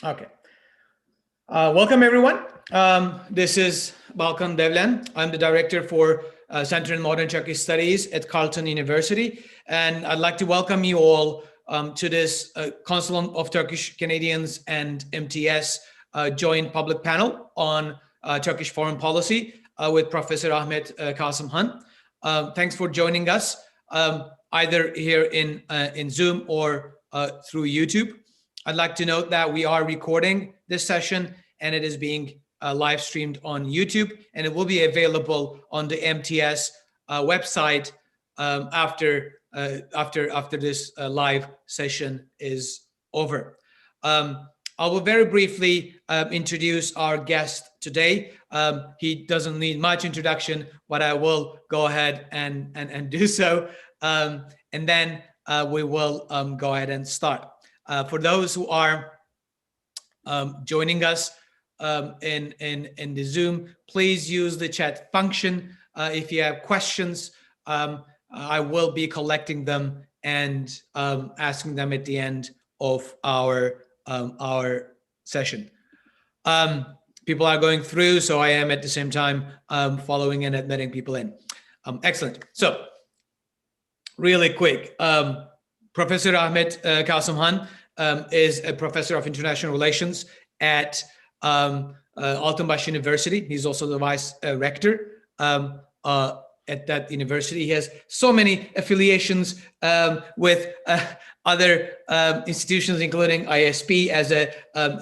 Okay. Welcome, everyone. This is Balkan Devlen. I'm the director for Center in Modern Turkish Studies at Carleton University. And I'd like to welcome you all to this Council of Turkish Canadians and MTS joint public panel on Turkish foreign policy with Professor Ahmet Kasım. Thanks for joining us, either here in Zoom or through YouTube. I'd like to note that we are recording this session and it is being live streamed on YouTube, and it will be available on the MTS website after this live session is over. I will very briefly introduce our guest today. He doesn't need much introduction, but I will go ahead and do so. And then we will go ahead and start. For those who are joining us in the Zoom, please use the chat function. If you have questions, I will be collecting them and asking them at the end of our session. People are going through, so I am at the same time following and admitting people in. Excellent. So, really quick, Professor Ahmet Kasım is a professor of international relations at Altınbaş University. He's also the vice rector at that university. He has so many affiliations with other institutions, including ISP as a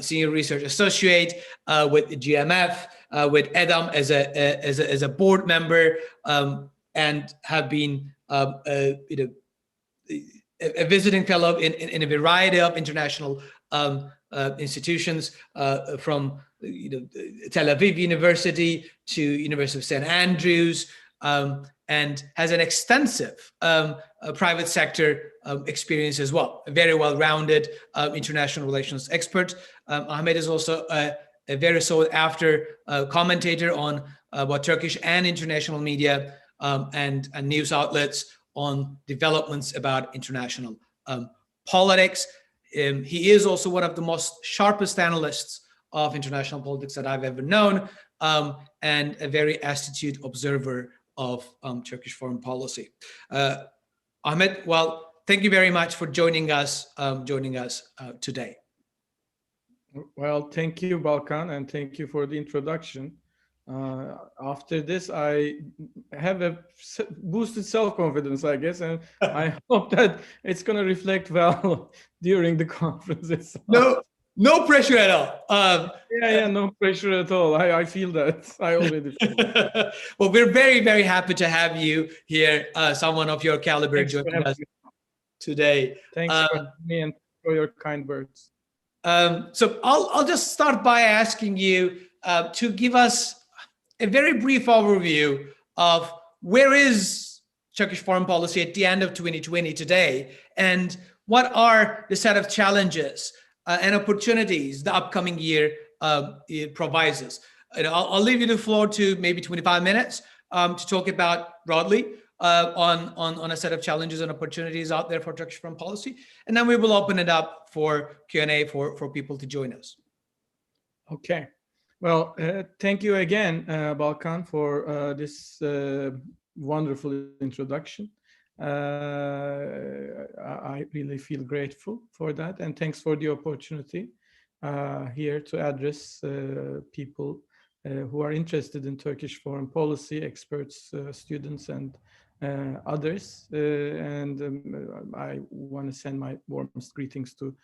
senior research associate, with GMF, with EDAM as a board member, and have been a visiting fellow in a variety of international institutions, from Tel Aviv University to University of St. Andrews, and has an extensive private sector experience as well. A very well-rounded international relations expert. Ahmet is also a very sought-after commentator on both Turkish and international media and news outlets on developments about international politics. He is also one of the most sharpest analysts of international politics that I've ever known, and a very astute observer of Turkish foreign policy. Ahmet, well, thank you very much for joining us today. Well, thank you, Balkan, and thank you for the introduction. After this, I have a boosted self-confidence, I guess, and I hope that it's going to reflect well during the conference itself. No pressure at all. Yeah, no pressure at all. I feel that. I already feel that. Well, we're very, very happy to have you here, someone of your caliber joining us today. Thanks for me and for your kind words. So I'll just start by asking you to give us a very brief overview of where is Turkish foreign policy at the end of 2020 today, and what are the set of challenges and opportunities the upcoming year it provides us. And I'll leave you the floor to maybe 25 minutes to talk about broadly on a set of challenges and opportunities out there for Turkish foreign policy, and then we will open it up for Q&A for people to join us. Okay. Well, thank you again, Balkan, for this wonderful introduction. I really feel grateful for that, and thanks for the opportunity here to address people who are interested in Turkish foreign policy, experts, students, and others. I want to send my warmest greetings to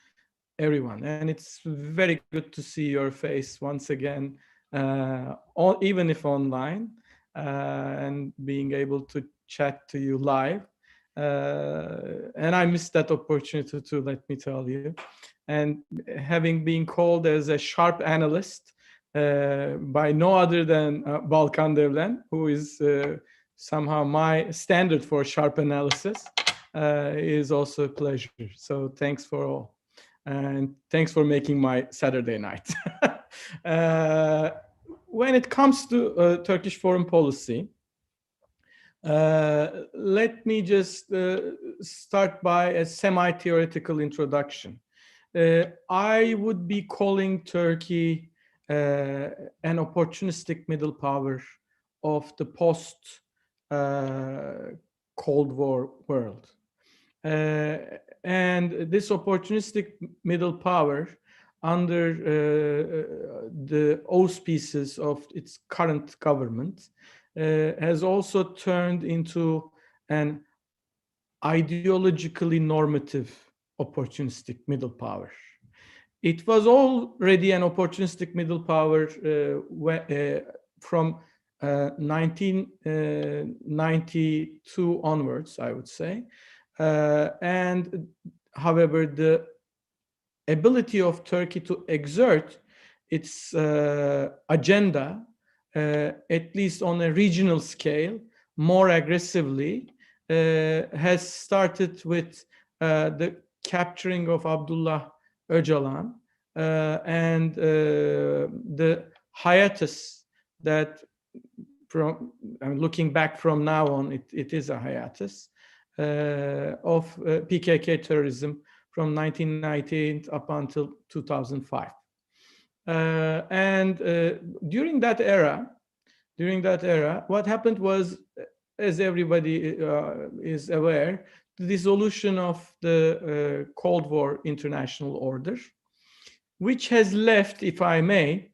everyone, and it's very good to see your face once again, even if online, and being able to chat to you live. And I missed that opportunity too, let me tell you. And having been called as a sharp analyst by no other than Balkan Devlen, who is somehow my standard for sharp analysis, is also a pleasure. So thanks for all. And thanks for making my Saturday night. When it comes to Turkish foreign policy, let me just start by a semi-theoretical introduction. I would be calling Turkey an opportunistic middle power of the post-Cold War world. And this opportunistic middle power, under the auspices of its current government, has also turned into an ideologically normative opportunistic middle power. It was already an opportunistic middle power from 1992 onwards, I would say. And however, the ability of Turkey to exert its agenda, at least on a regional scale, more aggressively, has started with the capturing of Abdullah Öcalan and the hiatus that, looking back from now on, it is a hiatus of PKK terrorism from 1998 up until 2005. And during that era, what happened was, as everybody is aware, the dissolution of the Cold War international order, which has left, if I may,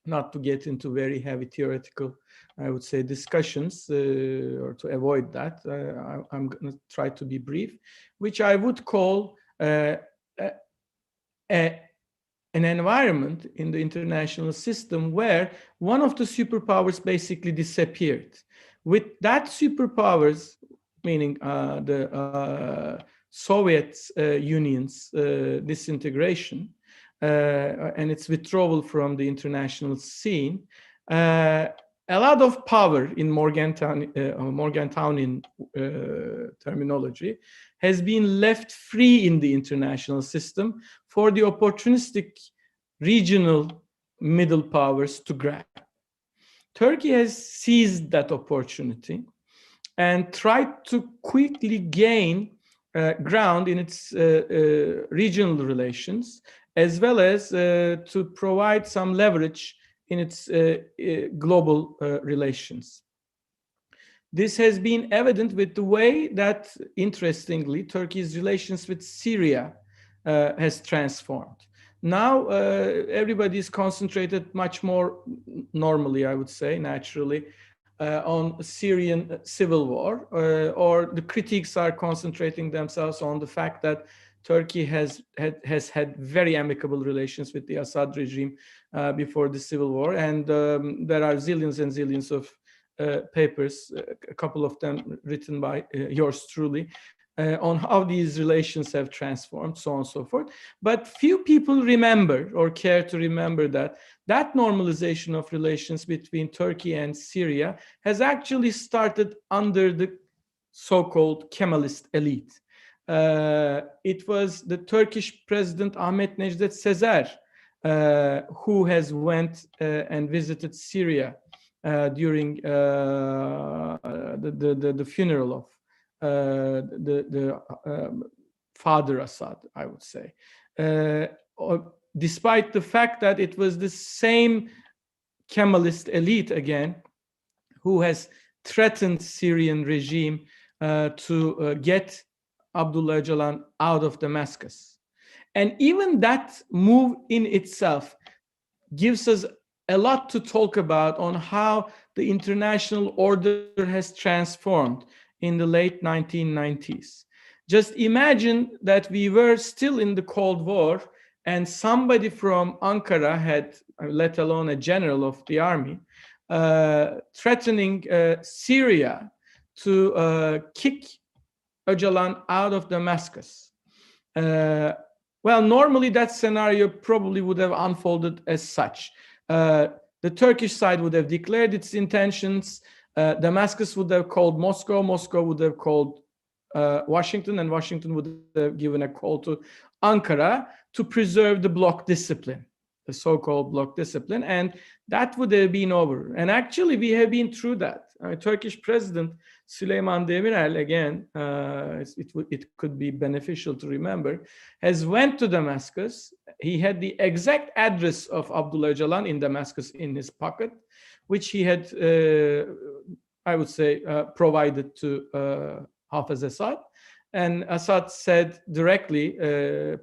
not to get into very heavy theoretical, I would say, discussions, or to avoid that, I'm going to try to be brief, which I would call an environment in the international system where one of the superpowers basically disappeared. With that superpowers, meaning the Soviet Union's disintegration and its withdrawal from the international scene, a lot of power in Morgentownian terminology has been left free in the international system for the opportunistic regional middle powers to grab. Turkey has seized that opportunity and tried to quickly gain ground in its regional relations, as well as to provide some leverage in its global relations. This has been evident with the way that, interestingly, Turkey's relations with Syria has transformed. Now, everybody is concentrated much more normally, I would say, naturally, on Syrian civil war, or the critics are concentrating themselves on the fact that Turkey has had very amicable relations with the Assad regime before the civil war, and there are zillions and zillions of papers, a couple of them written by yours truly, on how these relations have transformed, so on and so forth. But few people remember or care to remember that normalization of relations between Turkey and Syria has actually started under the so-called Kemalist elite. It was the Turkish President Ahmet Sezer who has went and visited Syria during the funeral of the father Assad, I would say. Despite the fact that it was the same Kemalist elite again who has threatened Syrian regime to get Abdullah Öcalan out of Damascus. And even that move in itself gives us a lot to talk about on how the international order has transformed in the late 1990s. Just imagine that we were still in the Cold War and somebody from Ankara had, let alone a general of the army, threatening Syria to kick Öcalan out of Damascus. Well, normally that scenario probably would have unfolded as such. The Turkish side would have declared its intentions. Damascus would have called Moscow. Moscow would have called Washington, and Washington would have given a call to Ankara to preserve the bloc discipline, the so-called bloc discipline, and that would have been over. And actually, we have been through that. Turkish President Süleyman Demirel, again, it could be beneficial to remember, has went to Damascus. He had the exact address of Abdullah Öcalan in Damascus in his pocket, which he had, I would say, provided to Hafez Assad. And Assad said directly,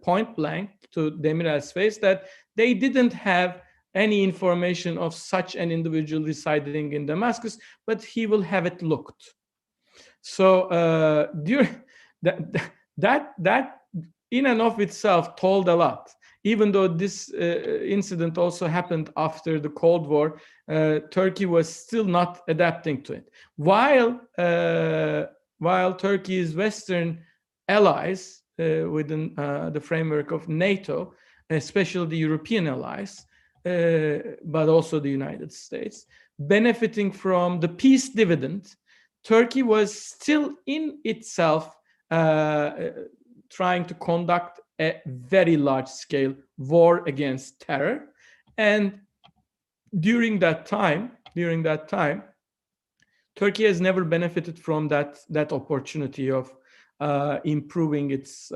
point blank to Demirel's face, that they didn't have any information of such an individual residing in Damascus, but he will have it looked. So that in and of itself told a lot. Even though this incident also happened after the Cold War, Turkey was still not adapting to it. While Turkey's Western allies within the framework of NATO, especially the European allies, but also the United States, benefiting from the peace dividend, Turkey was still in itself trying to conduct a very large-scale war against terror. And during that time, Turkey has never benefited from that opportunity of improving its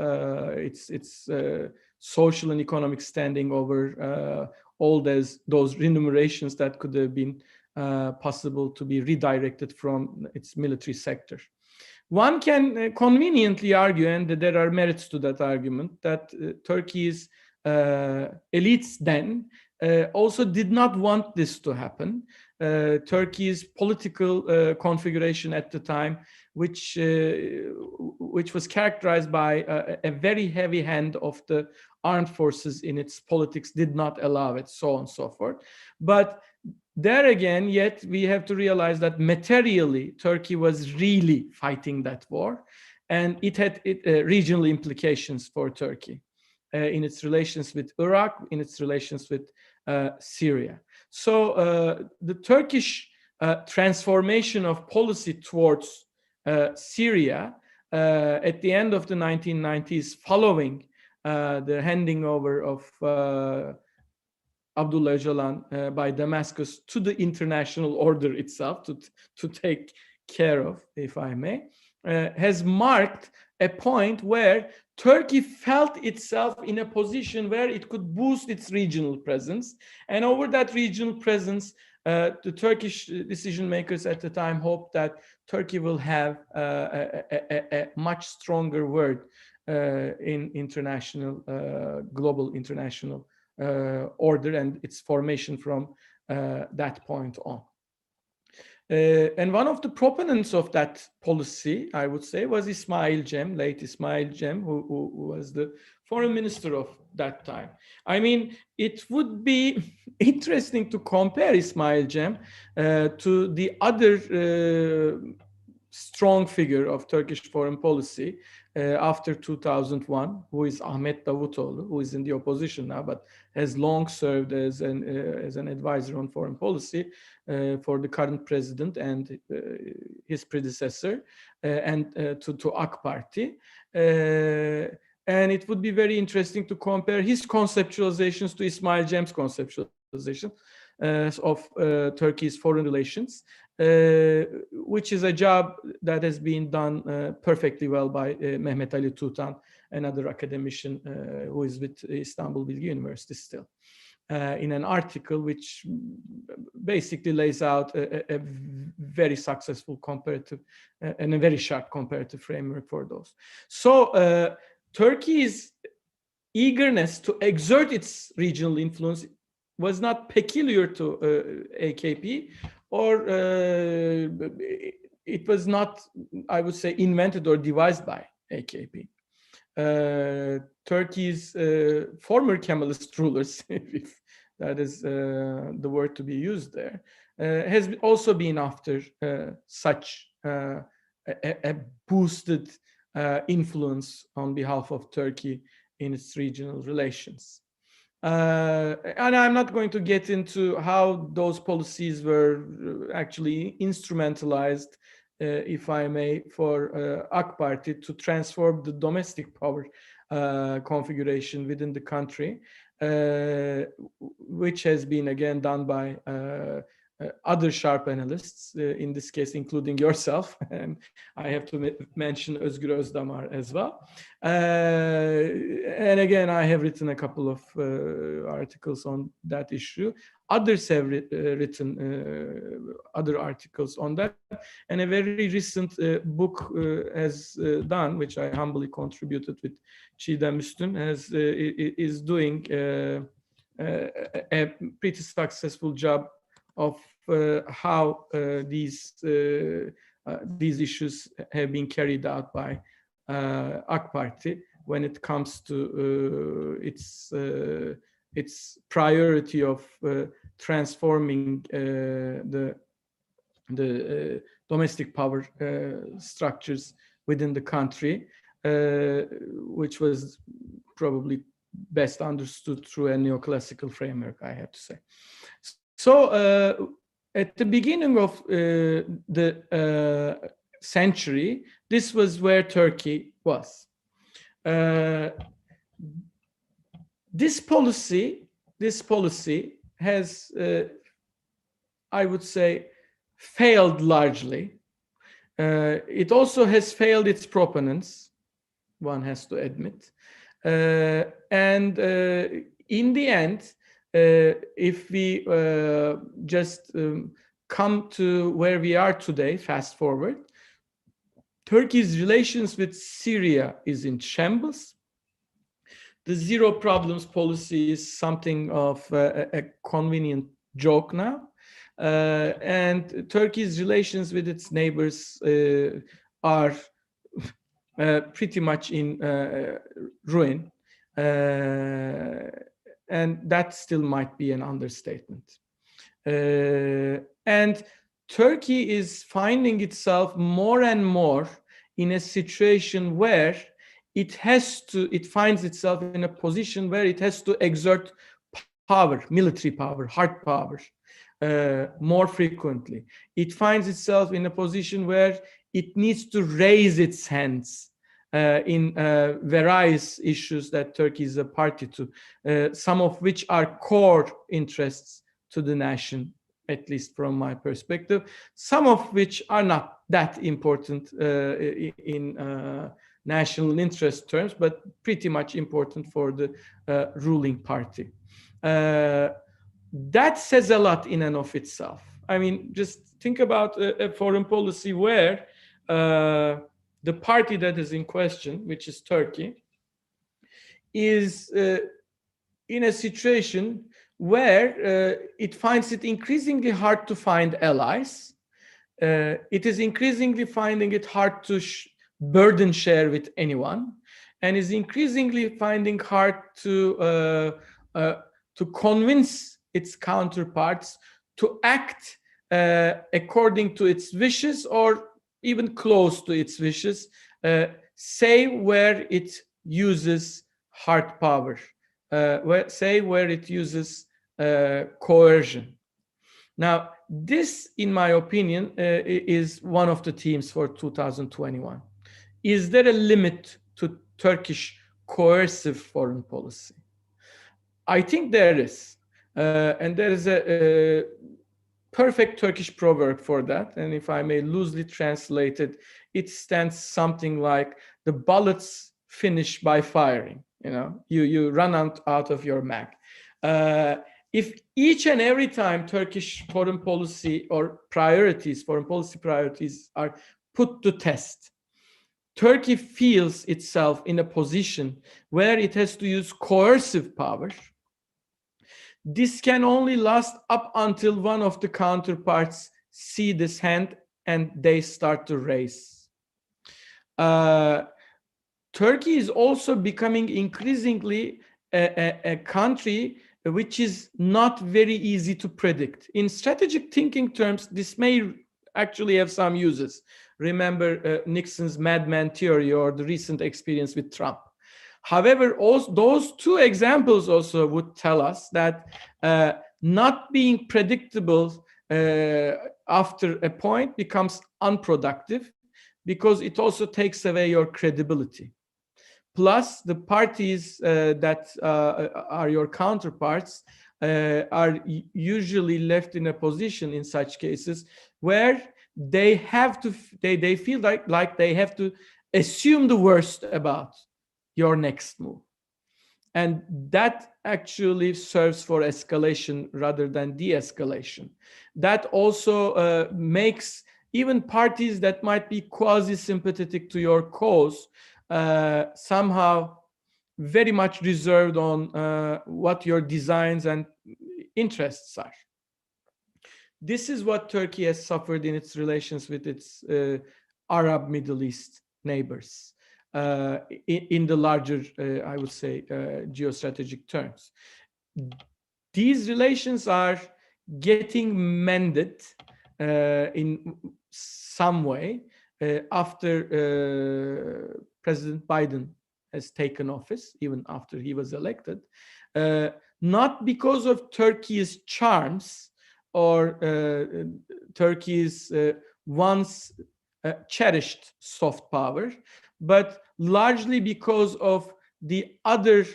social and economic standing over all those remunerations that could have been possible to be redirected from its military sector. One can conveniently argue, and there are merits to that argument, that Turkey's elites then also did not want this to happen. Turkey's political configuration at the time, which was characterized by a very heavy hand of the armed forces in its politics, did not allow it, so on and so forth. But there again, yet we have to realize that materially Turkey was really fighting that war, and it had regional implications for Turkey in its relations with Iraq, in its relations with Syria. So the Turkish transformation of policy towards Syria at the end of the 1990s, following the handing over of Abdullah Öcalan by Damascus to the international order itself to take care of, if I may, has marked a point where Turkey felt itself in a position where it could boost its regional presence. And over that regional presence, the Turkish decision makers at the time hoped that Turkey will have a much stronger word in international, global international order and its formation from that point on. And one of the proponents of that policy, I would say, was Ismail Cem, late Ismail Cem, who was the foreign minister of that time. I mean, it would be interesting to compare Ismail Cem to the other strong figure of Turkish foreign policy after 2001, who is Ahmet Davutoğlu, who is in the opposition now, but has long served as an advisor on foreign policy for the current president and his predecessor, and to AK Party. And it would be very interesting to compare his conceptualizations to Ismail Cem's conceptualization of Turkey's foreign relations, which is a job that has been done perfectly well by Mehmet Ali Tutan, another academician who is with Istanbul Bilgi University still, in an article which basically lays out a very successful comparative and a very sharp comparative framework for those. So Turkey's eagerness to exert its regional influence was not peculiar to AKP, or it was not, I would say, invented or devised by AKP. Turkey's former Kemalist rulers, if that is the word to be used there, has also been after such a boosted influence on behalf of Turkey in its regional relations. And I'm not going to get into how those policies were actually instrumentalized, if I may, for AK Party to transform the domestic power configuration within the country, which has been again done by other sharp analysts, in this case, including yourself, and I have to mention Özgür Özdamar as well. And again, I have written a couple of articles on that issue. Others have written other articles on that, and a very recent book has done, which I humbly contributed with Çiğdem Üstün, is doing a pretty successful job of how these issues have been carried out by AK Party when it comes to its priority of transforming the domestic power structures within the country, which was probably best understood through a neoclassical framework, I have to say. So at the beginning of the century, this was where Turkey was. This policy has, I would say, failed largely. It also has failed its proponents, one has to admit. And in the end, if we just come to where we are today, fast forward, Turkey's relations with Syria is in shambles. The zero problems policy is something of a convenient joke now. And Turkey's relations with its neighbors are pretty much in ruin. And that still might be an understatement. And Turkey is finding itself more and more in a situation where it finds itself in a position where it has to exert power, military power, hard power, more frequently. It finds itself in a position where it needs to raise its hands in various issues that Turkey is a party to, some of which are core interests to the nation, at least from my perspective, some of which are not that important in national interest terms, but pretty much important for the ruling party. That says a lot in and of itself. I mean, just think about a foreign policy where the party that is in question, which is Turkey, is in a situation where it finds it increasingly hard to find allies. It is increasingly finding it hard to burden share with anyone, and is increasingly finding hard to convince its counterparts to act according to its wishes, or even close to its wishes, say where it uses hard power, where it uses coercion. Now, this, in my opinion, is one of the themes for 2021. Is there a limit to Turkish coercive foreign policy? I think there is. And there is a perfect Turkish proverb for that. And if I may loosely translate it, it stands something like, the bullets finish by firing. You know, you run out of your mag. If each and every time Turkish foreign policy or foreign policy priorities are put to test, Turkey feels itself in a position where it has to use coercive power, this can only last up until one of the counterparts see this hand and they start to race. Turkey is also becoming increasingly a country which is not very easy to predict. In strategic thinking terms, this may actually have some uses. Remember Nixon's madman theory or the recent experience with Trump. However, also, those two examples also would tell us that not being predictable after a point becomes unproductive, because it also takes away your credibility. Plus, the parties that are your counterparts are usually left in a position in such cases where they have to, they feel like they have to assume the worst about your next move. And that actually serves for escalation rather than de-escalation. That also makes even parties that might be quasi-sympathetic to your cause somehow very much reserved on what your designs and interests are. This is what Turkey has suffered in its relations with its Arab Middle East neighbors. In the larger, I would say, geostrategic terms. These relations are getting mended in some way after President Biden has taken office, even after he was elected, not because of Turkey's charms or Turkey's once cherished soft power, but largely because of the other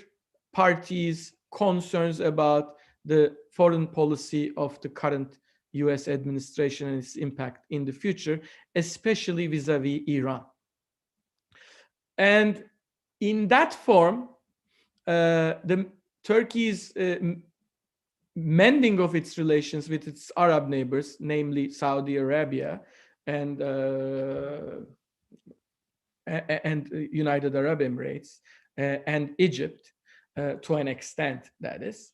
parties' concerns about the foreign policy of the current US administration and its impact in the future, especially vis-a-vis Iran. And in that form, the Turkey's mending of its relations with its Arab neighbors, namely Saudi Arabia and United Arab Emirates and Egypt, to an extent, that is,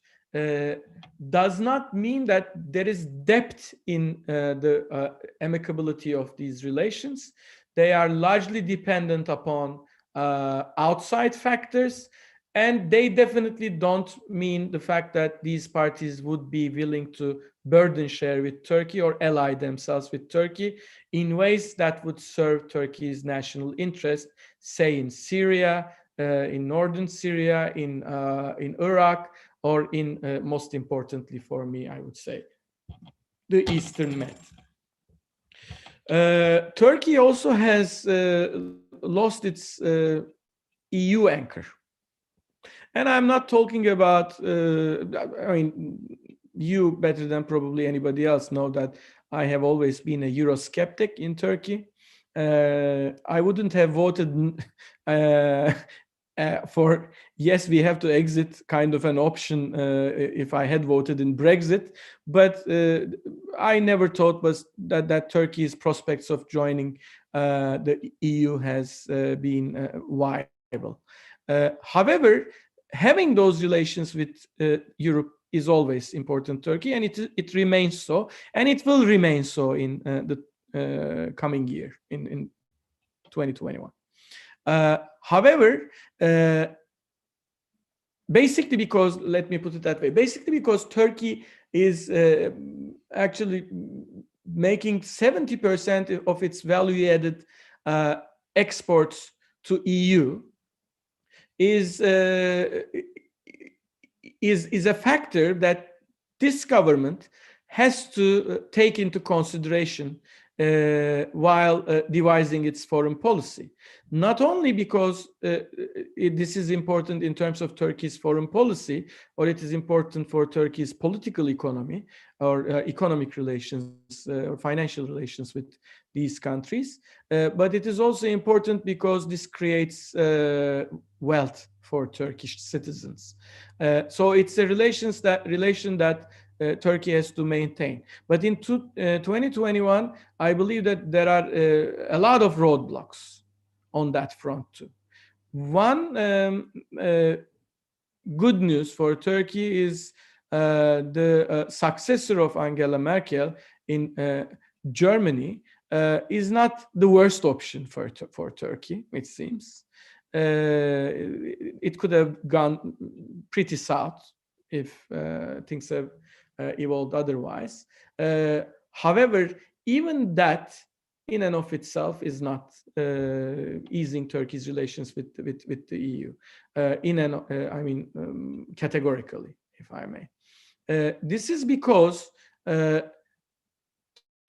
does not mean that there is depth in the amicability of these relations. They are largely dependent upon outside factors, and they definitely don't mean the fact that these parties would be willing to burden share with Turkey or ally themselves with Turkey in ways that would serve Turkey's national interest, say in Syria, in northern Syria, in Iraq, or in, most importantly for me, I would say, the Eastern Med. Turkey also has lost its EU anchor. And I'm not talking about, I mean, you better than probably anybody else know that I have always been a Eurosceptic in Turkey. I wouldn't have voted for yes, we have to exit kind of an option if I had voted in Brexit, but I never thought was that Turkey's prospects of joining the EU has been viable. However, having those relations with Europe is always important to Turkey, and it remains so, and it will remain so in the coming year, in 2021. However, basically because, let me put it that way, basically because Turkey is actually making 70% of its value-added exports to EU, is a factor that this government has to take into consideration while devising its foreign policy. Not only because this is important in terms of Turkey's foreign policy, or it is important for Turkey's political economy or economic relations or financial relations with these countries, but it is also important because this creates wealth for Turkish citizens. So it's a relation that Turkey has to maintain. But in 2021, I believe that there are a lot of roadblocks on that front too. One good news for Turkey is the successor of Angela Merkel in Germany is not the worst option for Turkey, it seems. It could have gone pretty south if things have evolved otherwise. However, even that in and of itself is not easing Turkey's relations with the EU, categorically, if I may. This is because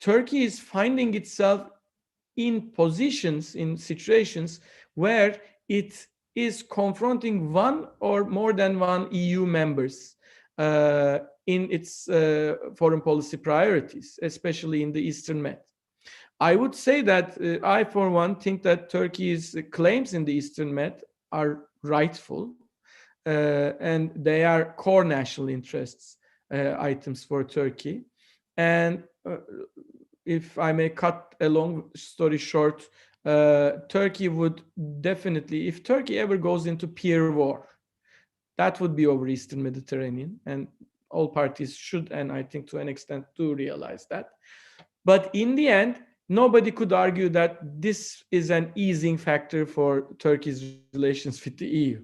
Turkey is finding itself in positions, in situations where it is confronting one or more than one EU members in its foreign policy priorities, especially in the Eastern Med. I would say that I, for one, think that Turkey's claims in the Eastern Med are rightful, and they are core national interests items for Turkey. And if I may cut a long story short, Turkey would definitely, if Turkey ever goes into peer war, that would be over Eastern Mediterranean, and all parties should, and I think to an extent do realize that. But in the end, nobody could argue that this is an easing factor for Turkey's relations with the EU.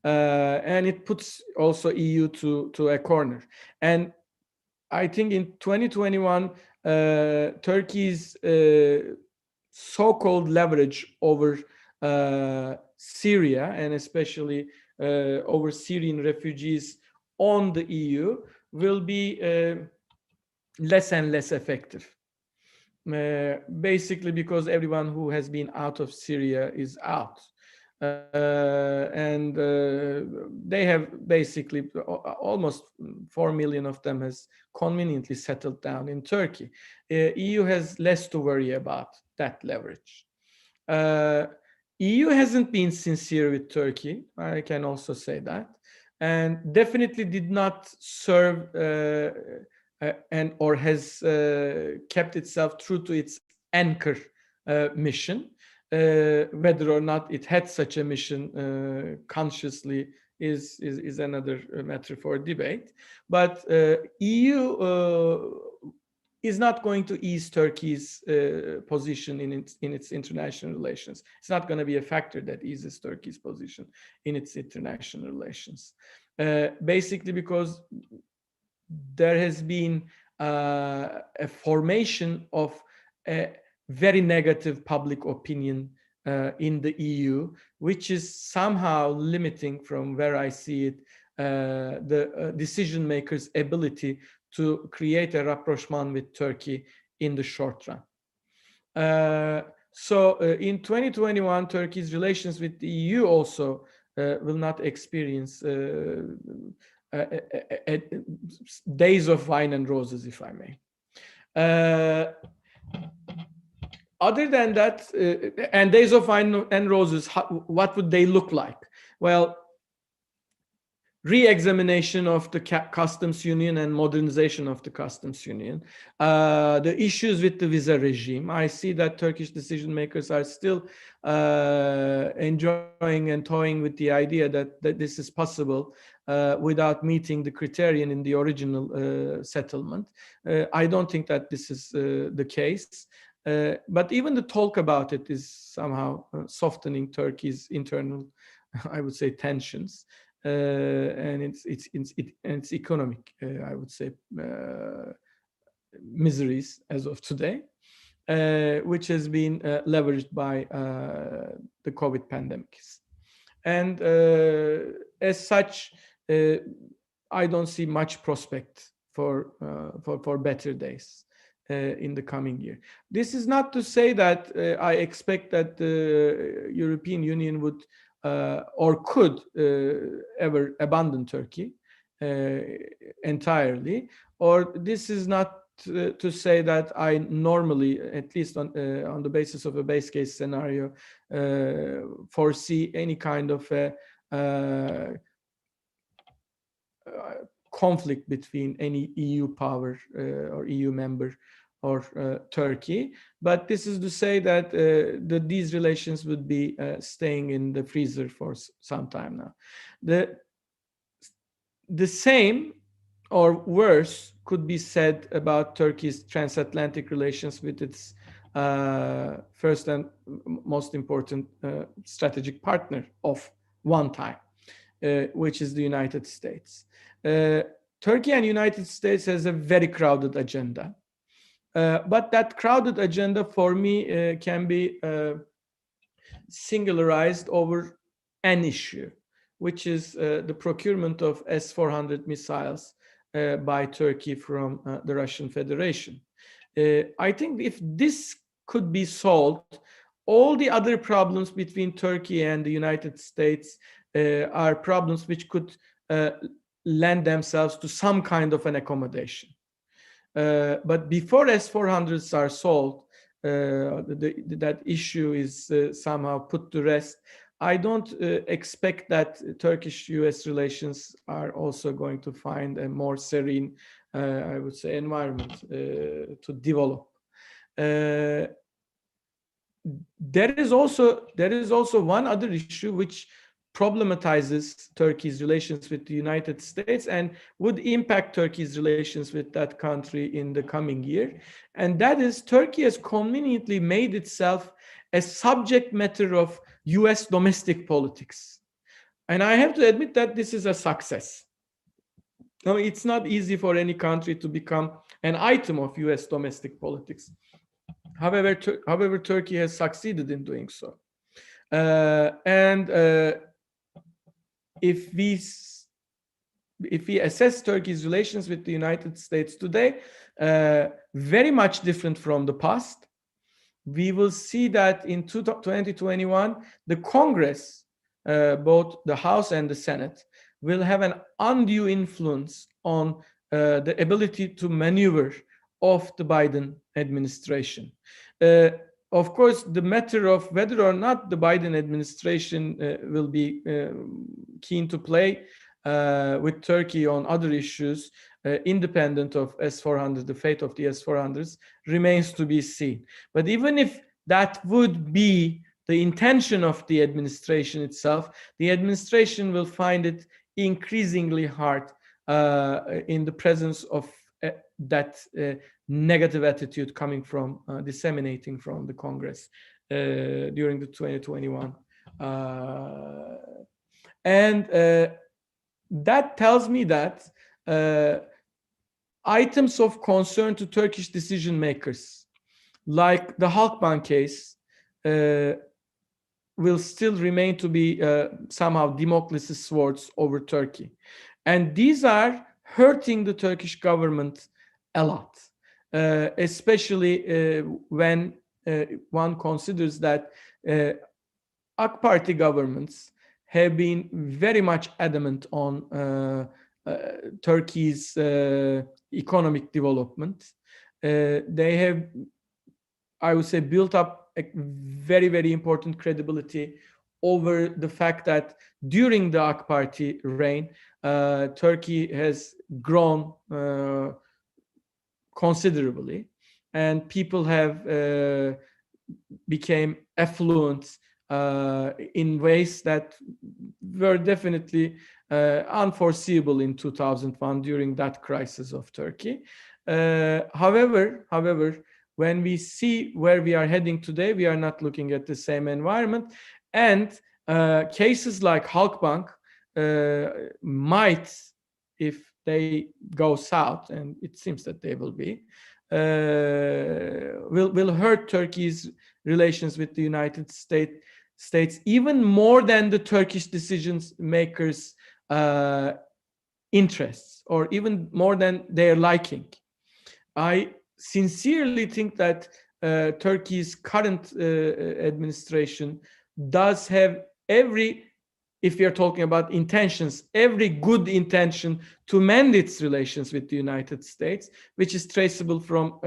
And it puts also EU to a corner. And I think in 2021, Turkey's so-called leverage over Syria, and especially over Syrian refugees on the EU, will be less and less effective. Basically because everyone who has been out of Syria is out. And they have basically almost 4 million of them has conveniently settled down in Turkey. EU has less to worry about that leverage. EU hasn't been sincere with Turkey, I can also say that, and definitely did not serve and or has kept itself true to its anchor mission. Whether or not it had such a mission consciously is another matter for debate. But EU is not going to ease Turkey's position in its international relations. It's not going to be a factor that eases Turkey's position in its international relations. Basically because there has been a formation of a very negative public opinion in the EU, which is somehow limiting, from where I see it, the decision makers' ability to create a rapprochement with Turkey in the short run. So in 2021, Turkey's relations with the EU also will not experience days of wine and roses, if I may. Other than that, and days of wine and roses, what would they look like? Well, re-examination of the customs union and modernization of the customs union, the issues with the visa regime. I see that Turkish decision makers are still enjoying and toying with the idea that this is possible without meeting the criterion in the original settlement. I don't think that this is the case. But even the talk about it is somehow softening Turkey's internal, I would say, tensions. And it's economic, I would say, miseries as of today, which has been leveraged by the COVID pandemics. And as such, I don't see much prospect for better days in the coming year. This is not to say that I expect that the European Union would or could ever abandon Turkey entirely, or this is not to say that I normally, at least on the basis of a base case scenario, foresee any kind of conflict between any EU power or EU member or Turkey. But this is to say that these relations would be staying in the freezer for some time now. The same or worse could be said about Turkey's transatlantic relations with its first and most important strategic partner of one time, which is the United States. Turkey and United States has a very crowded agenda. But that crowded agenda for me can be singularized over an issue, which is the procurement of S-400 missiles by Turkey from the Russian Federation. I think if this could be solved, all the other problems between Turkey and the United States are problems which could lend themselves to some kind of an accommodation. But before S-400s are solved, that issue is somehow put to rest. I don't expect that Turkish-US relations are also going to find a more serene, I would say, environment to develop. There is also one other issue which problematizes Turkey's relations with the United States and would impact Turkey's relations with that country in the coming year. And that is, Turkey has conveniently made itself a subject matter of US domestic politics. And I have to admit that this is a success. Now, it's not easy for any country to become an item of US domestic politics. However, Turkey has succeeded in doing so. If we assess Turkey's relations with the United States today, very much different from the past, we will see that in 2021, the Congress, both the House and the Senate, will have an undue influence on the ability to maneuver of the Biden administration. Of course, the matter of whether or not the Biden administration will be keen to play with Turkey on other issues, independent of S-400, the fate of the S-400s, remains to be seen. But even if that would be the intention of the administration itself, the administration will find it increasingly hard in the presence of that negative attitude coming from, disseminating from the Congress during the 2021. That tells me that items of concern to Turkish decision makers, like the Halkbank case, will still remain to be somehow Damocles' swords over Turkey. And these are hurting the Turkish government a lot, especially when one considers that AK Party governments have been very much adamant on Turkey's economic development. They have, I would say, built up a very, very important credibility over the fact that during the AK Party reign, Turkey has grown considerably, and people have became affluent in ways that were definitely unforeseeable in 2001 during that crisis of Turkey. However, when we see where we are heading today, we are not looking at the same environment, and cases like Halkbank might, if they go south, and it seems that they will be, will hurt Turkey's relations with the United States even more than the Turkish decision makers' interests, or even more than their liking. I sincerely think that Turkey's current administration does have if we are talking about intentions, every good intention to mend its relations with the United States, which is traceable from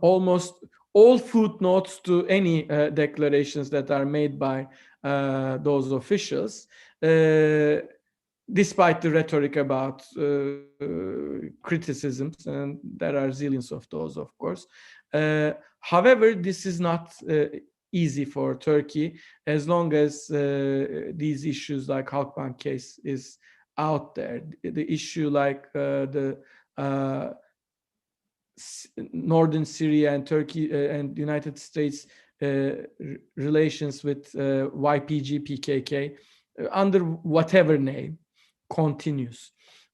almost all footnotes to any declarations that are made by those officials, despite the rhetoric about criticisms, and there are zillions of those, of course. However, this is not easy for Turkey as long as these issues like Halkbank case is out there. The issue like the northern Syria and Turkey and United States relations with YPG, PKK, under whatever name, continues.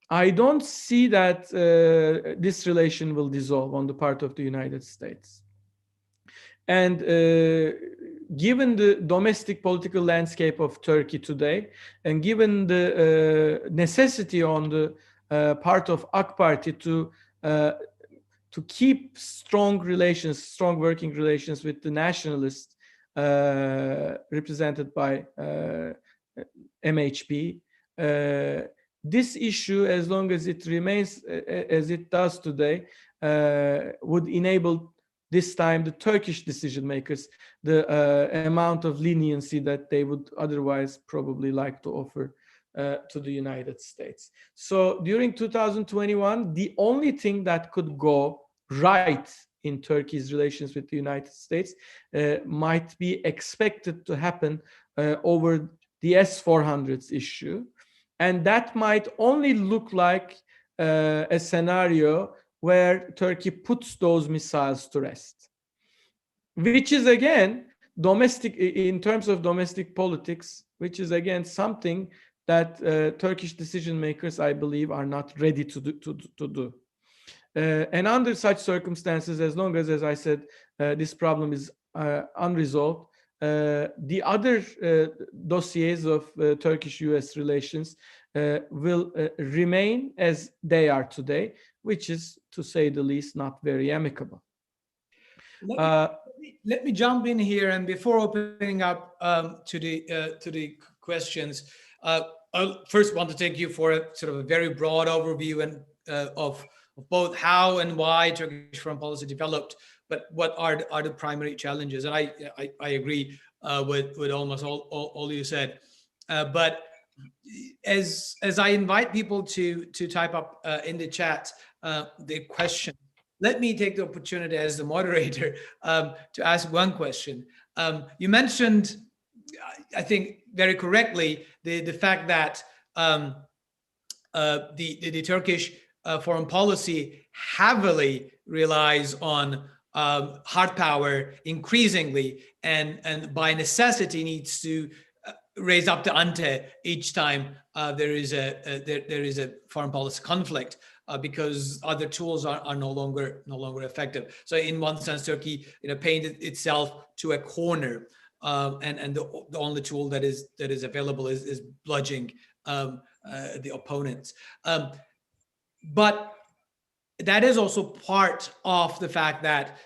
I don't see that this relation will dissolve on the part of the United States. And given the domestic political landscape of Turkey today, and given the necessity on the part of AK Party to keep strong working relations with the nationalists represented by MHP, this issue, as long as it remains as it does today, would enable this time the Turkish decision makers the amount of leniency that they would otherwise probably like to offer to the United States. So during 2021, the only thing that could go right in Turkey's relations with the United States might be expected to happen over the S-400s issue. And that might only look like a scenario where Turkey puts those missiles to rest, which is again domestic in terms of domestic politics, which is again something that Turkish decision makers, I believe, are not ready to do. And under such circumstances, as long as I said, this problem is unresolved, the other dossiers of Turkish-US relations will remain as they are today, which is, to say the least, not very amicable. Let me jump in here, and before opening up to the questions, I first want to thank you for a sort of a very broad overview and of both how and why Turkish foreign policy developed, but what are the primary challenges. And I agree with almost all you said. But as I invite people to type up in the chat the question, let me take the opportunity as the moderator to ask one question. You mentioned, I think very correctly, the fact that the Turkish foreign policy heavily relies on hard power increasingly, and by necessity needs to raise up the ante each time there is a foreign policy conflict, because other tools are no longer effective. So in one sense, Turkey painted itself to a corner, and the only tool that is available is bludgeoning the opponents. But that is also part of the fact that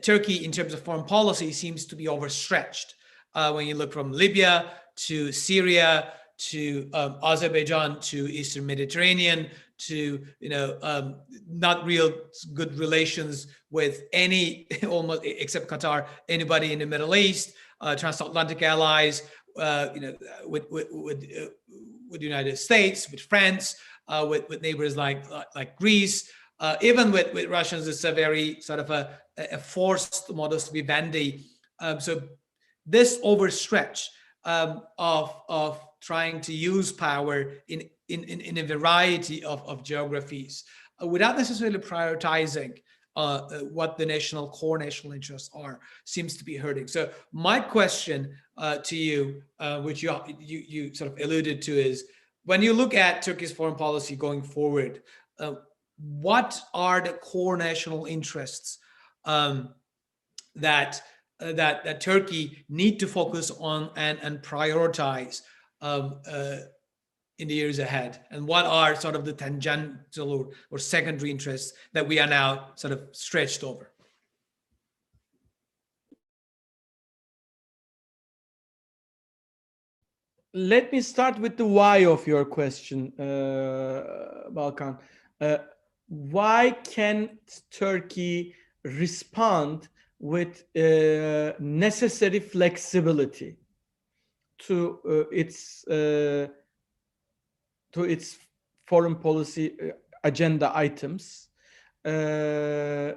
Turkey, in terms of foreign policy, seems to be overstretched. When you look from Libya to Syria to Azerbaijan to Eastern Mediterranean to not real good relations with any, almost except Qatar, anybody in the Middle East, transatlantic allies, with the United States, with France, with neighbors like Greece, even with Russians. It's a very sort of a forced modus vivendi. So this overstretch of trying to use power in a variety of geographies without necessarily prioritizing what the core national interests are seems to be hurting. So my question to you, which you sort of alluded to, is when you look at Turkey's foreign policy going forward, what are the core national interests that Turkey need to focus on and prioritize in the years ahead? And what are sort of the tangential or secondary interests that we are now sort of stretched over? Let me start with the why of your question, Balkan. Why can't Turkey respond with necessary flexibility to its foreign policy agenda items, and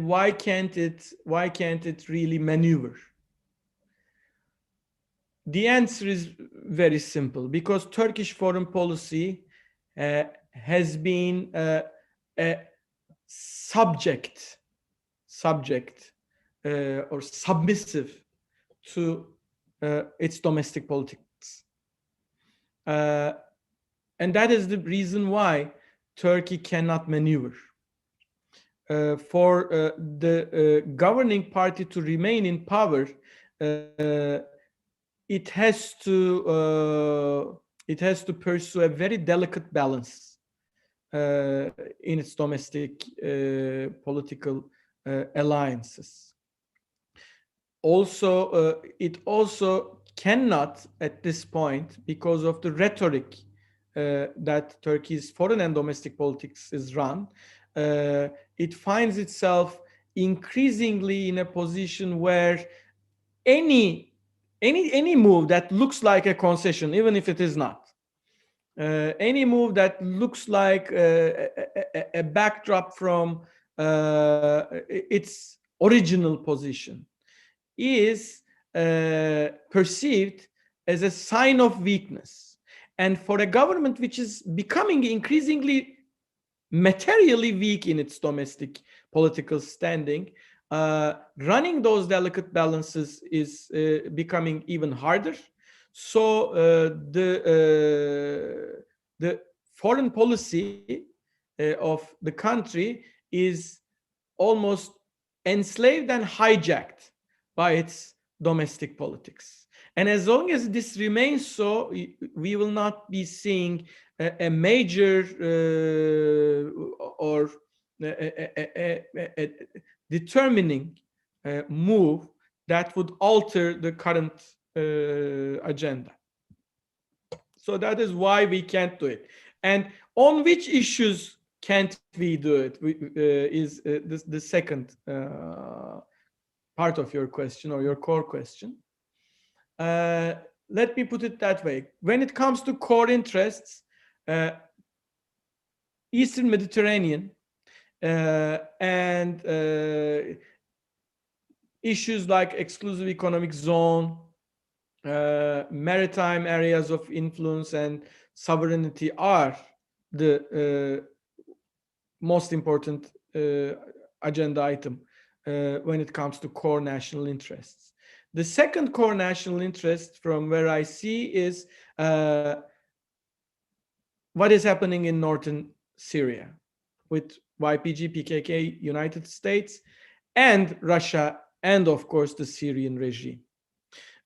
why can't it really maneuver? The answer is very simple, because Turkish foreign policy has been a subject or submissive to its domestic politics. And that is the reason why Turkey cannot maneuver. For the governing party to remain in power, it has to pursue a very delicate balance in its domestic political alliances. It also cannot, at this point, because of the rhetoric that Turkey's foreign and domestic politics is run, it finds itself increasingly in a position where any move that looks like a concession, even if it is not, any move that looks like a backdrop from its original position, is perceived as a sign of weakness. And for a government which is becoming increasingly materially weak in its domestic political standing, running those delicate balances is becoming even harder. So the foreign policy of the country is almost enslaved and hijacked by its domestic politics. And as long as this remains so, we will not be seeing a major or a determining move that would alter the current agenda. So that is why we can't do it. And on which issues can't we do it is the second part of your question, or your core question. Let me put it that way. When it comes to core interests, Eastern Mediterranean and issues like exclusive economic zone, maritime areas of influence and sovereignty are the most important agenda item when it comes to core national interests. The second core national interest, from where I see, is what is happening in northern Syria with YPG, PKK, United States, and Russia, and of course the Syrian regime.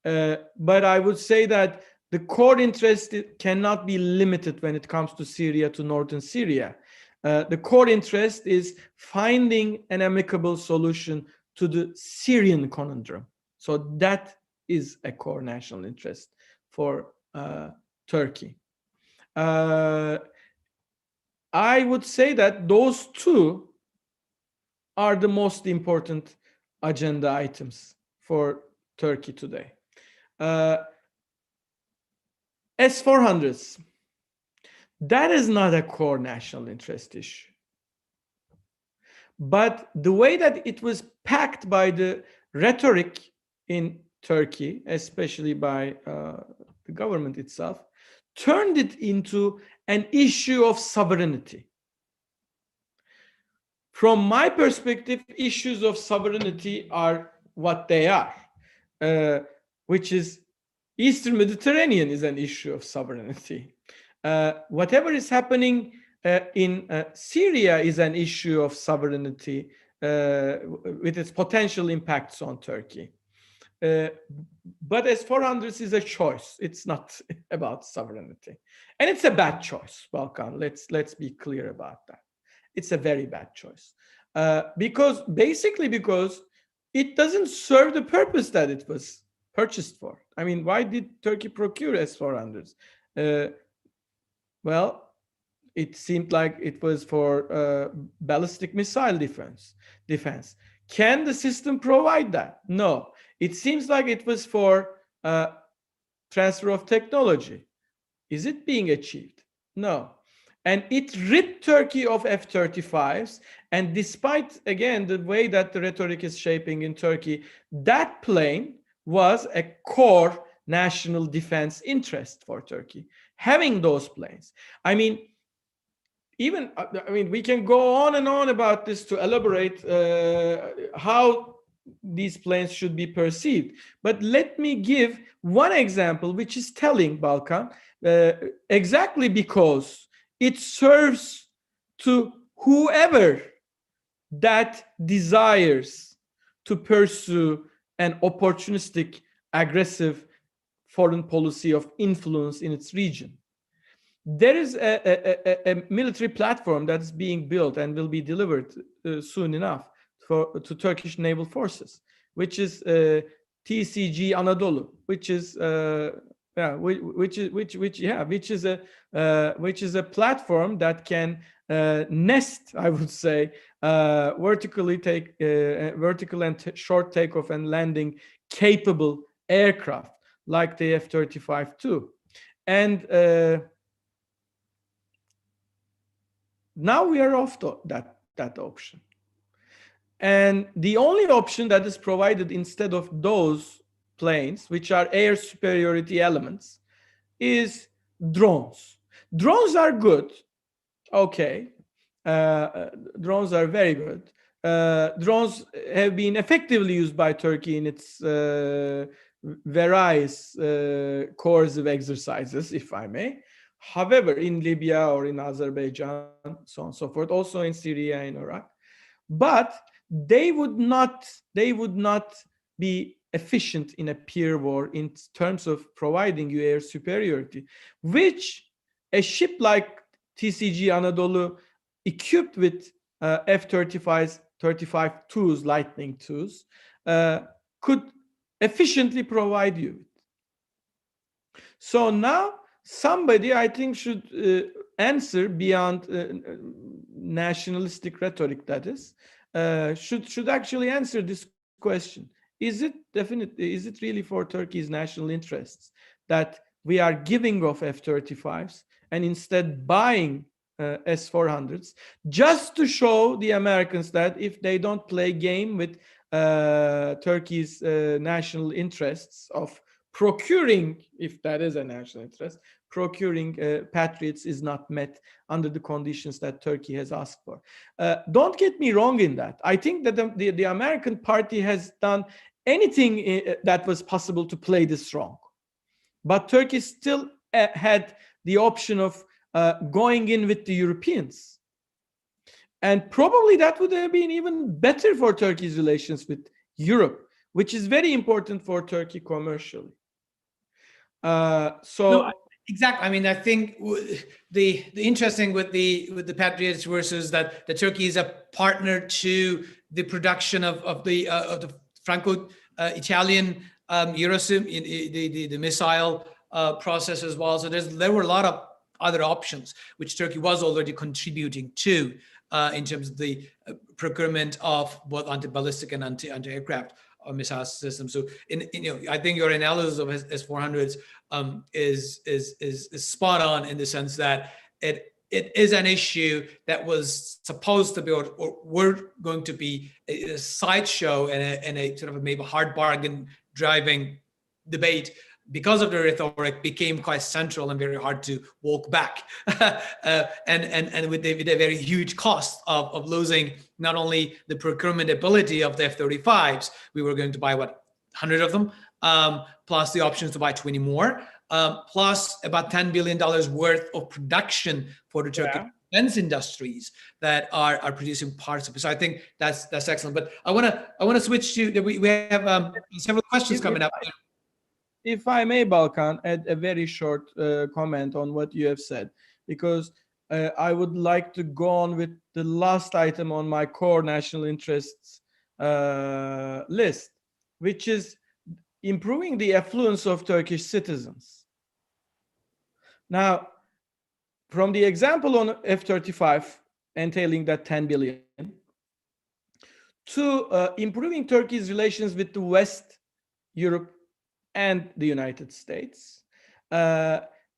But I would say that the core interest cannot be limited when it comes to Syria to northern Syria. The core interest is finding an amicable solution to the Syrian conundrum. So that is a core national interest for Turkey. I would say that those two are the most important agenda items for Turkey today. S-400s, that is not a core national interest issue. But the way that it was packed by the rhetoric in Turkey, especially by the government itself, turned it into an issue of sovereignty. From my perspective, issues of sovereignty are what they are, which is Eastern Mediterranean is an issue of sovereignty. Whatever is happening in Syria is an issue of sovereignty with its potential impacts on Turkey. But S-400s is a choice. It's not about sovereignty. And it's a bad choice, Balkan. Let's be clear about that. It's a very bad choice. Because it doesn't serve the purpose that it was purchased for. I mean, why did Turkey procure S-400s? Well, it seemed like it was for ballistic missile defense. Can the system provide that? No. It seems like it was for transfer of technology. Is it being achieved? No. And it ripped Turkey of F-35s. And despite, again, the way that the rhetoric is shaping in Turkey, that plane was a core national defense interest for Turkey, having those planes. I mean, we can go on and on about this to elaborate how these planes should be perceived. But let me give one example, which is telling, Balkan, exactly because it serves to whoever that desires to pursue an opportunistic, aggressive foreign policy of influence in its region. There is a military platform that's being built and will be delivered soon enough to Turkish naval forces, which is TCG Anadolu, which is Yeah, which is a platform that can nest, I would say, vertical and short takeoff and landing capable aircraft like the F-35 too. And now we are off that option. And the only option that is provided instead of those planes, which are air superiority elements, is drones. Drones are good. Okay. Drones are very good. Drones have been effectively used by Turkey in its various coercive exercises, if I may. However, in Libya or in Azerbaijan, so on and so forth, also in Syria and Iraq. But they would not be efficient in a peer war in terms of providing you air superiority, which a ship like TCG Anadolu, equipped with F-35 Lightning IIs, could efficiently provide you with. So now somebody, I think, should answer beyond nationalistic rhetoric, that is, should actually answer this question. Is it really for Turkey's national interests that we are giving off F-35s and instead buying S-400s just to show the Americans that if they don't play game with Turkey's national interests of procuring, if that is a national interest, procuring Patriots is not met under the conditions that Turkey has asked for. Don't get me wrong in that. I think that the American party has done anything that was possible to play this wrong. But Turkey still had the option of going in with the Europeans. And probably that would have been even better for Turkey's relations with Europe, which is very important for Turkey commercially. Exactly. I mean, I think the interesting with the Patriots versus that Turkey is a partner to the production of the Franco-Italian Eurosim, the missile process as well. So there were a lot of other options which Turkey was already contributing to in terms of the procurement of both anti-ballistic and anti-aircraft missile systems. So I think your analysis of S-400s is spot on in the sense that it is an issue that was supposed to be or were going to be a sideshow and a sort of a maybe hard bargain driving debate. Because of the rhetoric, became quite central and very hard to walk back, and with a very huge cost of losing not only the procurement ability of the F-35s, we were going to buy 100 of them, plus the options to buy 20 more, plus about $10 billion worth of production for the Turkish defense industries that are producing parts of it. So I think that's excellent. But I want to switch to we have several questions coming up. If I may, Balkan, add a very short comment on what you have said, because I would like to go on with the last item on my core national interests list, which is improving the affluence of Turkish citizens. Now, from the example on F-35 entailing that 10 billion, to improving Turkey's relations with the West, Europe, and the United States,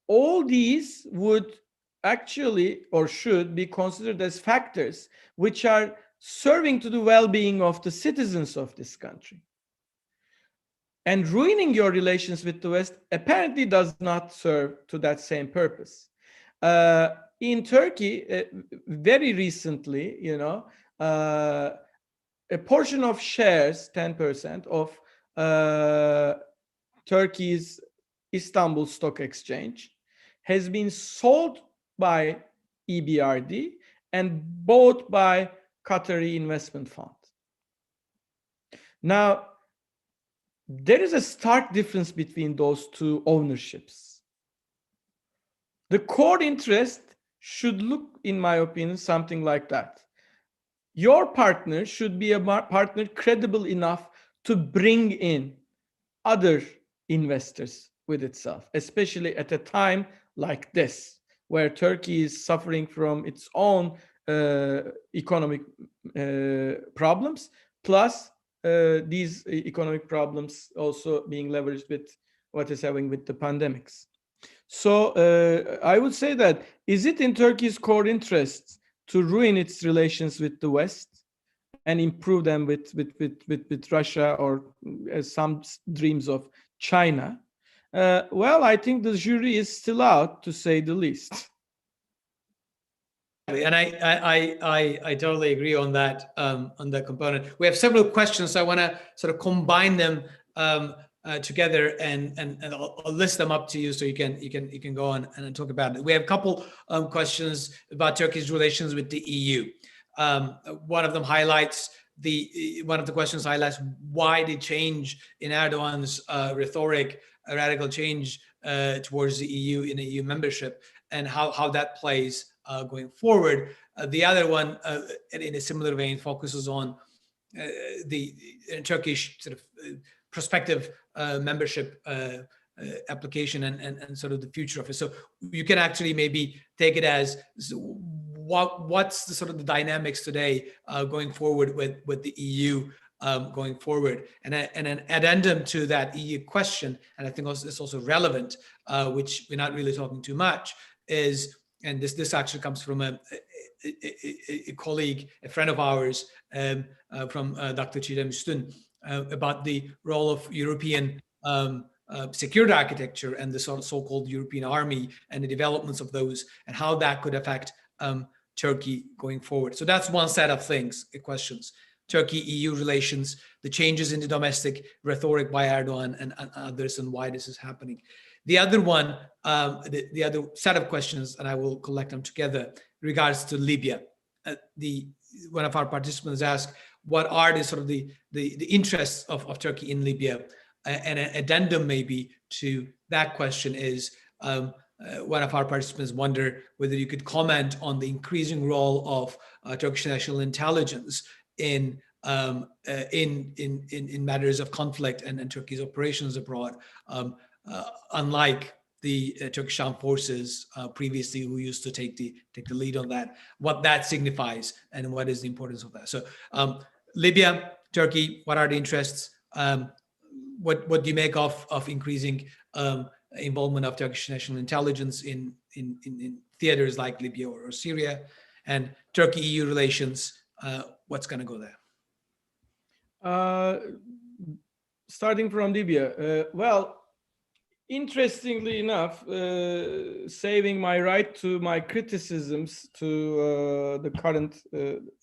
all these would actually or should be considered as factors which are serving to the well-being of the citizens of this country. And ruining your relations with the West apparently does not serve to that same purpose. In Turkey, very recently, a portion of shares, 10% of Turkey's Istanbul Stock Exchange, has been sold by EBRD and bought by Qatari Investment Fund. Now, there is a stark difference between those two ownerships. The core interest should look, in my opinion, something like that. Your partner should be a partner credible enough to bring in other investors with itself, especially at a time like this, where Turkey is suffering from its own economic problems, plus these economic problems also being leveraged with what is happening with the pandemics. So I would say that, is it in Turkey's core interests to ruin its relations with the West and improve them with Russia, or as some dreams of China? Well, I think the jury is still out, to say the least. And I totally agree on that component. We have several questions, so I want to sort of combine them together, and I'll list them up to you so you can go on and talk about it. We have a couple questions about Turkey's relations with the EU. One of them highlights one of the questions highlights why the change in Erdogan's rhetoric, a radical change towards the EU in EU membership, and how that plays going forward. The other one, in a similar vein, focuses on the Turkish sort of prospective membership application and sort of the future of it. So you can actually maybe take it as what's the sort of the dynamics today going forward with the EU going forward, and an addendum to that EU question, and I think it's also relevant, which we're not really talking too much, is, and this actually comes from a colleague, a friend of ours, from Dr. Çiğdem Üstün, about the role of European security architecture and the so-called European army and the developments of those, and how that could affect Turkey going forward. So that's one set of things, questions. Turkey-EU relations, the changes in the domestic rhetoric by Erdogan and others, and why this is happening. The other one, the other set of questions, and I will collect them together, regards to Libya. One of our participants asked, what are the sort of the interests of Turkey in Libya? And an addendum maybe to that question is, one of our participants wonder whether you could comment on the increasing role of Turkish national intelligence in matters of conflict and Turkey's operations abroad. Unlike the Turkish armed forces previously, who used to take the lead on that, what that signifies and what is the importance of that. So Libya, Turkey, what are the interests? What do you make of increasing involvement of Turkish national intelligence in theaters like Libya or Syria? And Turkey-EU relations, what's going to go there? Starting from Libya, well, interestingly enough, saving my right to my criticisms to the current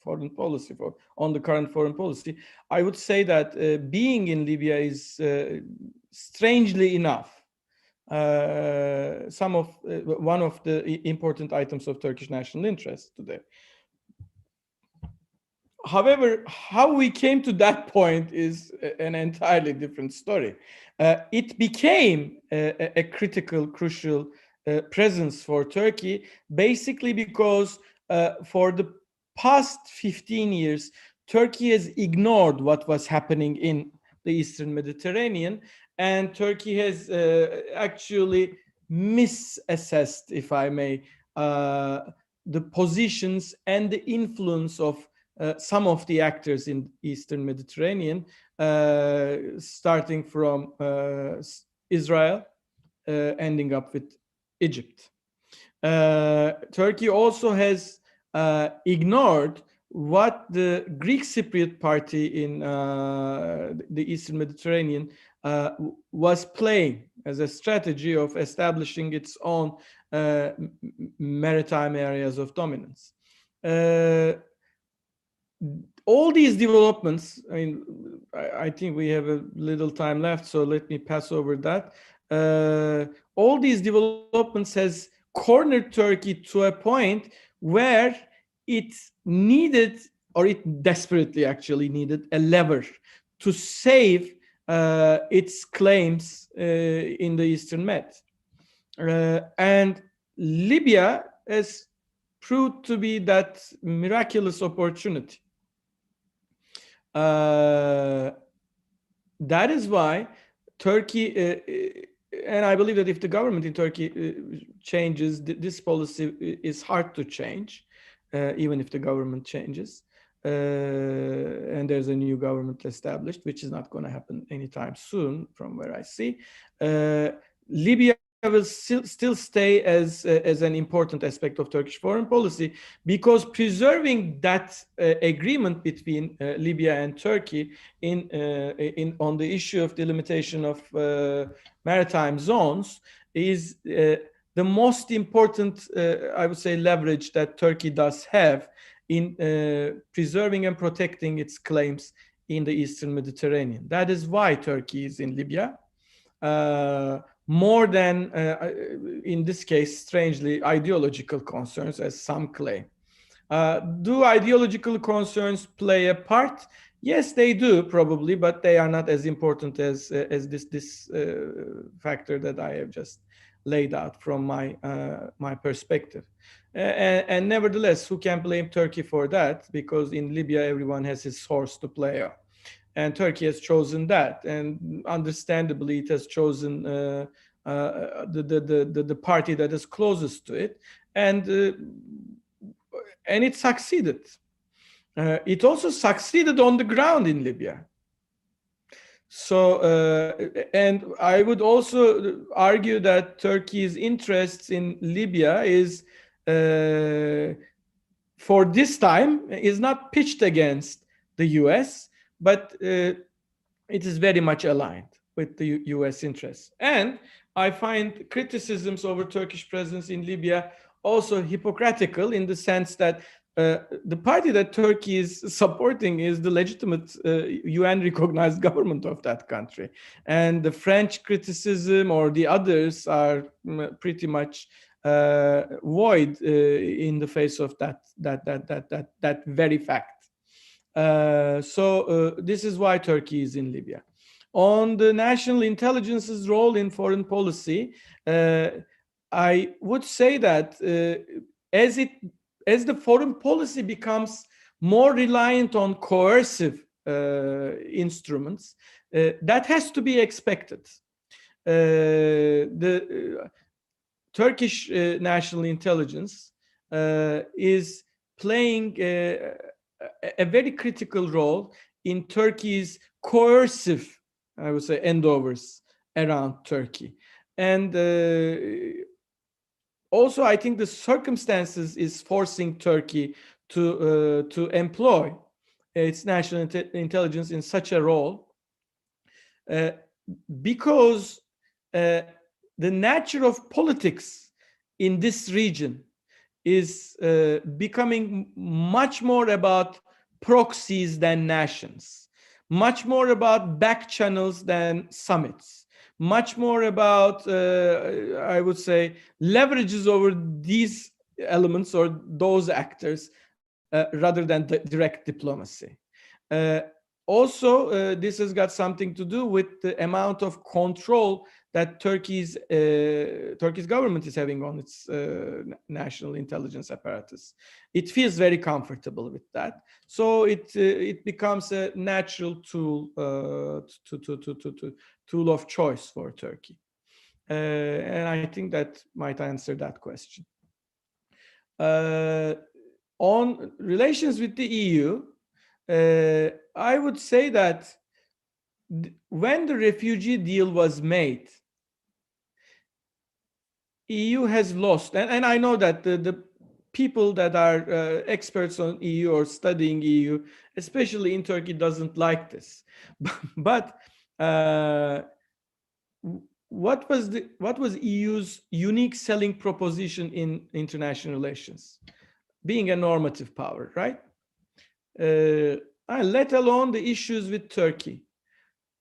foreign policy, on the current foreign policy, I would say that being in Libya is strangely enough one of the important items of Turkish national interest today. However, how we came to that point is an entirely different story. It became a crucial presence for Turkey, basically because for the past 15 years, Turkey has ignored what was happening in the Eastern Mediterranean, and Turkey has actually misassessed, if I may, the positions and the influence of some of the actors in Eastern Mediterranean, starting from Israel, ending up with Egypt. Turkey also has ignored what the Greek Cypriot party in the Eastern Mediterranean was playing as a strategy of establishing its own maritime areas of dominance. All these developments, I think we have a little time left, so let me pass over that. All these developments has cornered Turkey to a point where it needed, or it desperately actually needed, a lever to save its claims in the Eastern Med. And Libya has proved to be that miraculous opportunity. That is why Turkey and I believe that if the government in Turkey changes, this policy is hard to change, even if the government changes. And there's a new government established, which is not going to happen anytime soon, from where I see. Libya will still stay as an important aspect of Turkish foreign policy, because preserving that agreement between Libya and Turkey on the issue of delimitation of maritime zones is the most important, I would say, leverage that Turkey does have in preserving and protecting its claims in the Eastern Mediterranean. That is why Turkey is in Libya. More than, in this case, strangely, ideological concerns, as some claim. Do ideological concerns play a part? Yes, they do, probably, but they are not as important as this factor that I have just laid out from my perspective. And nevertheless, who can blame Turkey for that? Because in Libya, everyone has his horse to play on. And Turkey has chosen that, and understandably, it has chosen the party that is closest to it, and it succeeded. It also succeeded on the ground in Libya. So, and I would also argue that Turkey's interests in Libya is, for this time, is not pitched against the US, but it is very much aligned with the US interests. And I find criticisms over Turkish presence in Libya also hypocritical, in the sense that the party that Turkey is supporting is the legitimate UN recognized government of that country. And the French criticism or the others are pretty much void in the face of that very fact. So this is why Turkey is in Libya. On the national intelligence's role in foreign policy, I would say that as the foreign policy becomes more reliant on coercive instruments, that has to be expected. The Turkish national intelligence is playing a very critical role in Turkey's coercive, I would say, endeavors around Turkey. And also, I think the circumstances is forcing Turkey to employ its national intelligence in such a role, because the nature of politics in this region is becoming much more about proxies than nations, much more about back channels than summits, much more about, I would say, leverages over these elements or those actors rather than direct diplomacy. Also, this has got something to do with the amount of control that Turkey's government is having on its national intelligence apparatus. It feels very comfortable with that, so it becomes a natural tool tool of choice for Turkey, and I think that might answer that question. On relations with the EU, I would say that when the refugee deal was made, EU has lost, and I know that the people that are experts on EU or studying EU, especially in Turkey, doesn't like this. But what was EU's unique selling proposition in international relations? Being a normative power, right? Let alone the issues with Turkey.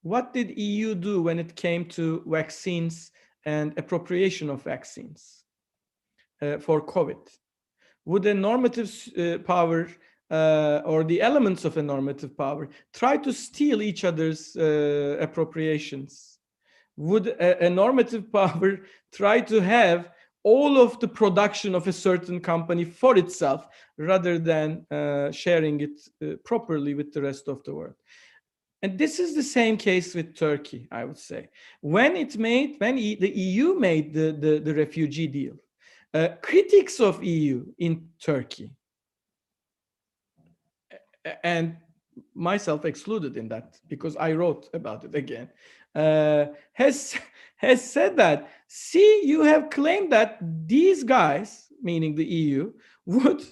What did EU do when it came to vaccines and appropriation of vaccines for COVID? Would a normative power or the elements of a normative power try to steal each other's appropriations? Would a normative power try to have all of the production of a certain company for itself rather than sharing it properly with the rest of the world? And this is the same case with Turkey, I would say. When the EU made the refugee deal, critics of EU in Turkey, and myself excluded in that because I wrote about it again, has said that, see, you have claimed that these guys, meaning the EU, would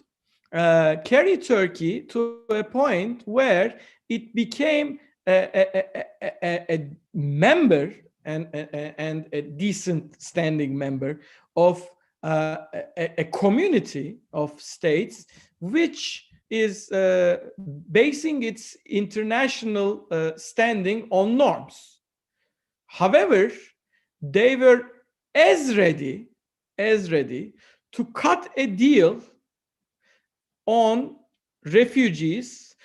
carry Turkey to a point where it became a member and a decent standing member of a community of states which is basing its international standing on norms. However, they were as ready to cut a deal on refugees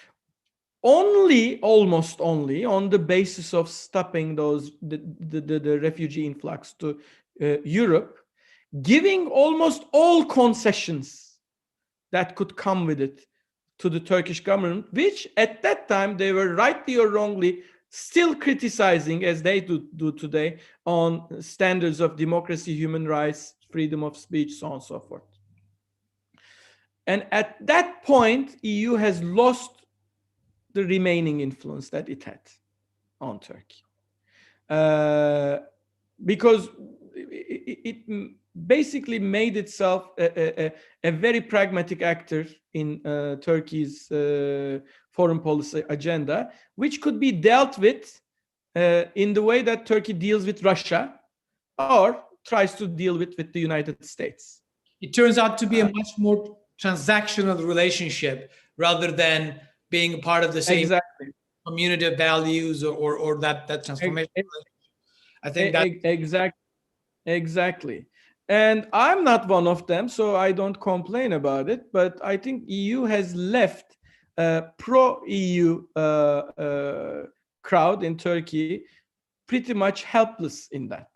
almost only on the basis of stopping the refugee influx to Europe, giving almost all concessions that could come with it to the Turkish government, which at that time they were rightly or wrongly still criticizing, as they do today, on standards of democracy, human rights, freedom of speech, so on and so forth. And at that point, EU has lost the remaining influence that it had on Turkey. Because it basically made itself a very pragmatic actor in Turkey's foreign policy agenda, which could be dealt with in the way that Turkey deals with Russia or tries to deal with the United States. It turns out to be a much more transactional relationship rather than being a part of the same community of values or that transformation. I think that exactly. And I'm not one of them, so I don't complain about it. But I think EU has left pro-EU crowd in Turkey pretty much helpless in that.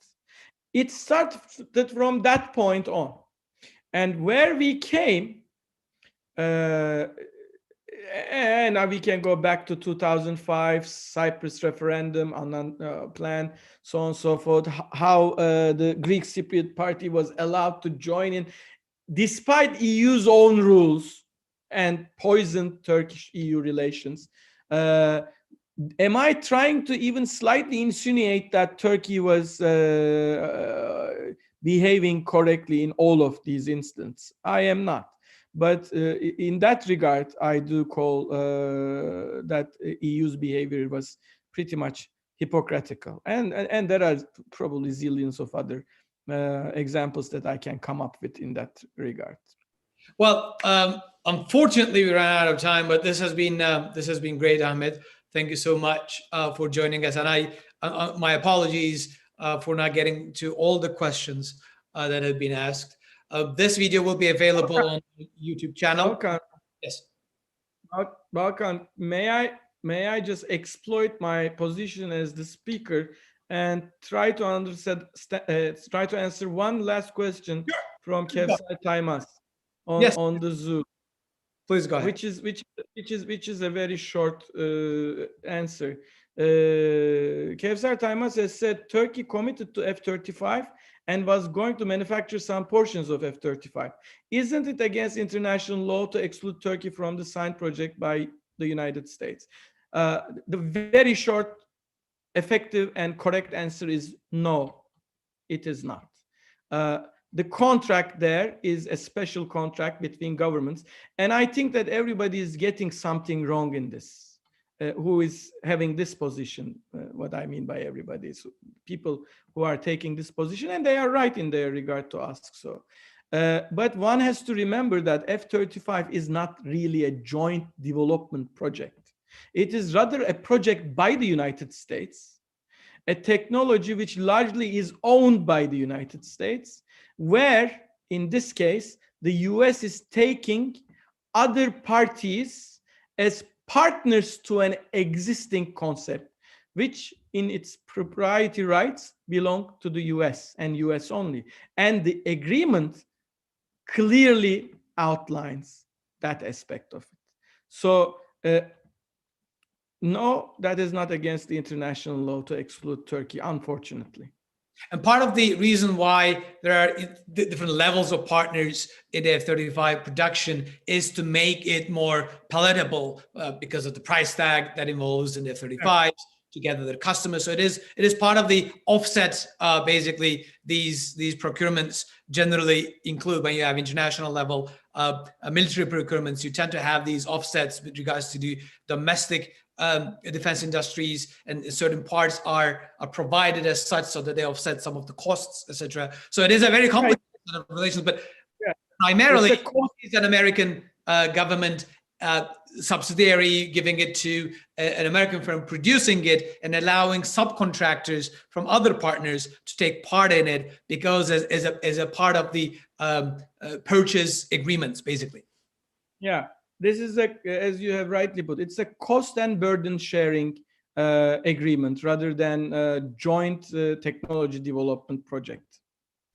It started from that point on. And where we came, and we can go back to 2005 Cyprus referendum on plan, so on and so forth, how the Greek Cypriot party was allowed to join in despite EU's own rules and poisoned Turkish-EU relations. Am I trying to even slightly insinuate that Turkey was behaving correctly in all of these instances? I am not. But in that regard, I do call that EU's behavior was pretty much hypocritical. And there are probably zillions of other examples that I can come up with in that regard. Well, unfortunately, we ran out of time, but this has been great, Ahmet. Thank you so much for joining us. And my apologies for not getting to all the questions that have been asked. This video will be available on the YouTube channel. Balkan. Yes. Balkan, may I just exploit my position as the speaker and try to answer one last question from Kevser Taymaz on the Zoom. Please go ahead. Which is a very short answer. Kevser Taymaz has said Turkey committed to F-35 and was going to manufacture some portions of F-35. Isn't it against international law to exclude Turkey from the signed project by the United States? The very short, effective, and correct answer is no, it is not. The contract there is a special contract between governments. And I think that everybody is getting something wrong in this. Who is having this position. What I mean by everybody is people who are taking this position, and they are right in their regard to ask so. But one has to remember that F-35 is not really a joint development project. It is rather a project by the United States, a technology which largely is owned by the United States, where in this case, the US is taking other parties as partners to an existing concept, which in its proprietary rights belong to the US and US only. And the agreement clearly outlines that aspect of it. So No, that is not against the international law to exclude Turkey, unfortunately. And part of the reason why there are different levels of partners in the F-35 production is to make it more palatable because of the price tag that involves in the F-35 together with the customers. So it is part of the offsets. Basically, these procurements generally include, when you have international level military procurements, you tend to have these offsets with regards to the domestic defense industries, and certain parts are provided as such so that they offset some of the costs, etc. So it is a very complicated set of relations, but primarily it's an American government subsidiary giving it to an American firm producing it and allowing subcontractors from other partners to take part in it because as a part of the purchase agreements, basically. Yeah. This is as you have rightly put, it's a cost and burden sharing agreement rather than a joint technology development project.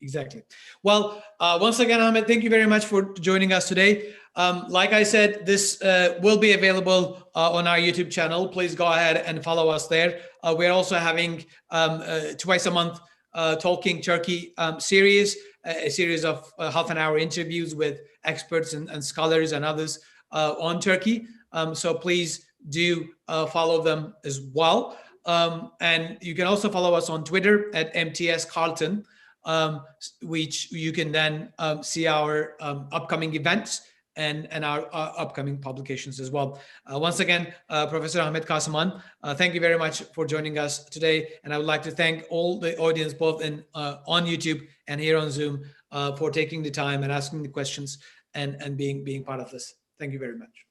Exactly. Well, once again, Ahmet, thank you very much for joining us today. Like I said, this will be available on our YouTube channel. Please go ahead and follow us there. We're also having twice a month Talking Turkey series, a series of half an hour interviews with experts and scholars and others on Turkey. So please do follow them as well. And you can also follow us on Twitter at MTS Carleton, which you can then see our upcoming events and our upcoming publications as well. Once again, Professor Ahmet Kasım, thank you very much for joining us today. And I would like to thank all the audience, both on YouTube and here on Zoom, for taking the time and asking the questions and being part of this. Thank you very much.